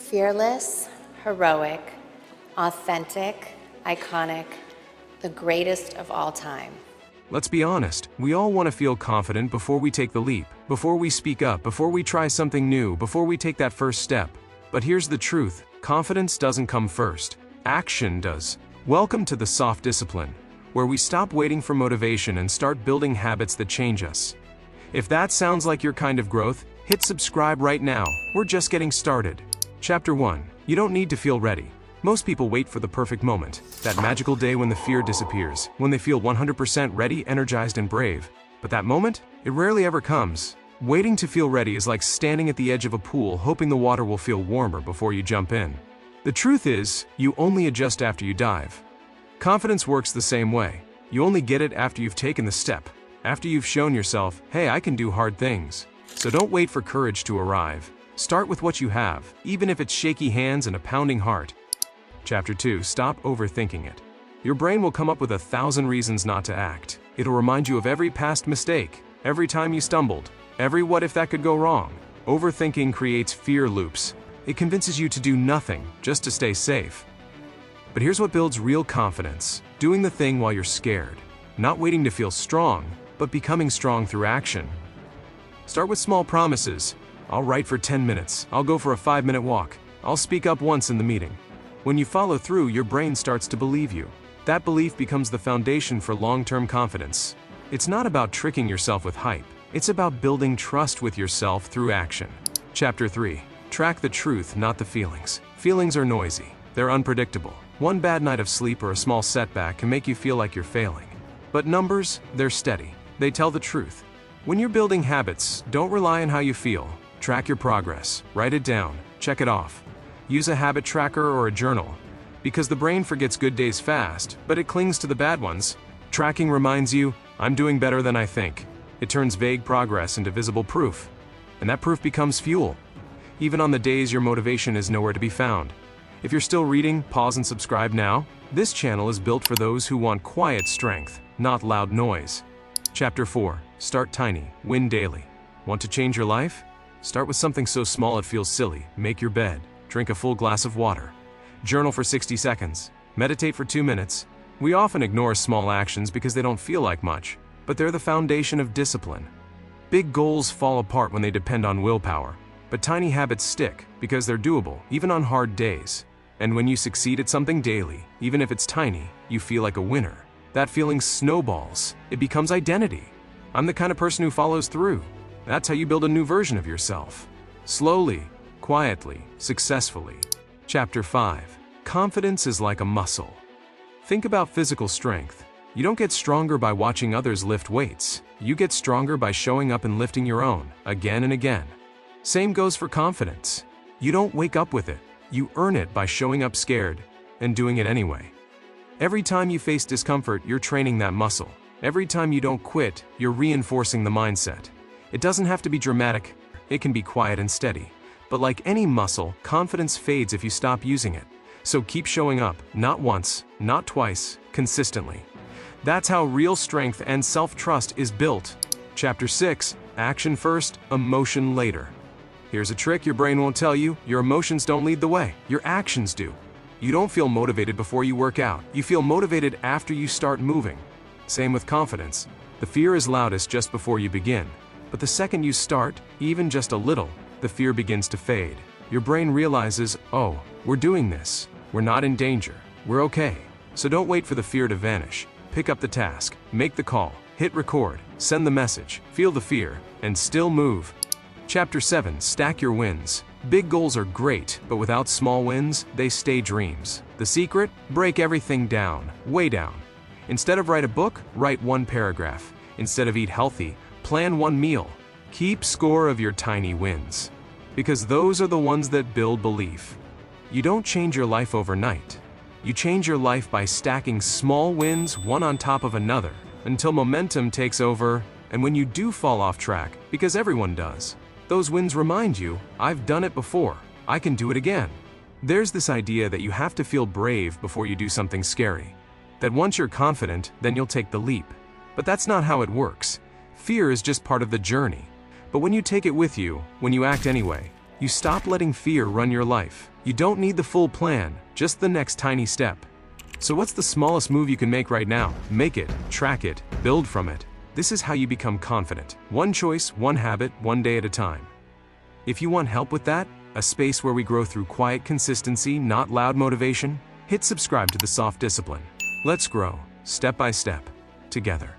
Fearless, heroic, authentic, iconic, the greatest of all time. Let's be honest, we all want to feel confident before we take the leap, before we speak up, before we try something new, before we take that first step. But here's the truth, confidence doesn't come first, action does. Welcome to the Soft Discipline, where we stop waiting for motivation and start building habits that change us. If that sounds like your kind of growth, hit subscribe right now, we're just getting started. Chapter 1. You don't need to feel ready. Most people wait for the perfect moment, that magical day when the fear disappears, when they feel 100% ready, energized, and brave. But that moment? It rarely ever comes. Waiting to feel ready is like standing at the edge of a pool hoping the water will feel warmer before you jump in. The truth is, you only adjust after you dive. Confidence works the same way. You only get it after you've taken the step, after you've shown yourself, hey, I can do hard things. So don't wait for courage to arrive. Start with what you have, even if it's shaky hands and a pounding heart. Chapter 2. Stop overthinking it. Your brain will come up with 1,000 reasons not to act. It'll remind you of every past mistake, every time you stumbled, every what if that could go wrong. Overthinking creates fear loops. It convinces you to do nothing, just to stay safe. But here's what builds real confidence: doing the thing while you're scared. Not waiting to feel strong, but becoming strong through action. Start with small promises. I'll write for 10 minutes. I'll go for a 5-minute walk. I'll speak up once in the meeting. When you follow through, your brain starts to believe you. That belief becomes the foundation for long-term confidence. It's not about tricking yourself with hype. It's about building trust with yourself through action. Chapter 3. Track the truth, not the feelings. Feelings are noisy. They're unpredictable. One bad night of sleep or a small setback can make you feel like you're failing. But numbers, they're steady. They tell the truth. When you're building habits, don't rely on how you feel. Track your progress. Write it down. Check it off. Use a habit tracker or a journal. Because the brain forgets good days fast, but it clings to the bad ones. Tracking reminds you, I'm doing better than I think. It turns vague progress into visible proof. And that proof becomes fuel. Even on the days your motivation is nowhere to be found. If you're still reading, pause and subscribe now. This channel is built for those who want quiet strength, not loud noise. Chapter 4. Start tiny, win daily. Want to change your life? Start with something so small it feels silly. Make your bed. Drink a full glass of water. Journal for 60 seconds. Meditate for 2 minutes. We often ignore small actions because they don't feel like much, but they're the foundation of discipline. Big goals fall apart when they depend on willpower, but tiny habits stick because they're doable, even on hard days. And when you succeed at something daily, even if it's tiny, you feel like a winner. That feeling snowballs. It becomes identity. I'm the kind of person who follows through. That's how you build a new version of yourself. Slowly, quietly, successfully. Chapter 5. Confidence is like a muscle. Think about physical strength. You don't get stronger by watching others lift weights. You get stronger by showing up and lifting your own, again and again. Same goes for confidence. You don't wake up with it. You earn it by showing up scared and doing it anyway. Every time you face discomfort, you're training that muscle. Every time you don't quit, you're reinforcing the mindset. It doesn't have to be dramatic. It can be quiet and steady. But like any muscle, confidence fades if you stop using it. So keep showing up, not once, not twice, consistently. That's how real strength and self-trust is built. Chapter 6. Action first, emotion later. Here's a trick your brain won't tell you. Your emotions don't lead the way. Your actions do. You don't feel motivated before you work out. You feel motivated after you start moving. Same with confidence. The fear is loudest just before you begin. But the second you start, even just a little, the fear begins to fade. Your brain realizes, oh, we're doing this. We're not in danger. We're okay. So don't wait for the fear to vanish. Pick up the task, make the call, hit record, send the message, feel the fear, and still move. Chapter 7. Stack your wins. Big goals are great, but without small wins, they stay dreams. The secret? Break everything down, way down. Instead of write a book, write one paragraph. Instead of eat healthy, plan one meal. Keep score of your tiny wins, because those are the ones that build belief. You don't change your life overnight. You change your life by stacking small wins one on top of another until momentum takes over, and when you do fall off track, because everyone does, those wins remind you, I've done it before, I can do it again. There's this idea that you have to feel brave before you do something scary. That once you're confident, then you'll take the leap. But that's not how it works. Fear is just part of the journey. But when you take it with you, when you act anyway, You stop letting fear run your life. You don't need the full plan, just the next tiny step. So what's the smallest move you can make right now? Make it, track it, build from it. This is how you become confident. One choice, one habit, one day at a time. If you want help with that, a space where we grow through quiet consistency, not loud motivation, hit subscribe to The Soft Discipline. Let's grow, step by step, together.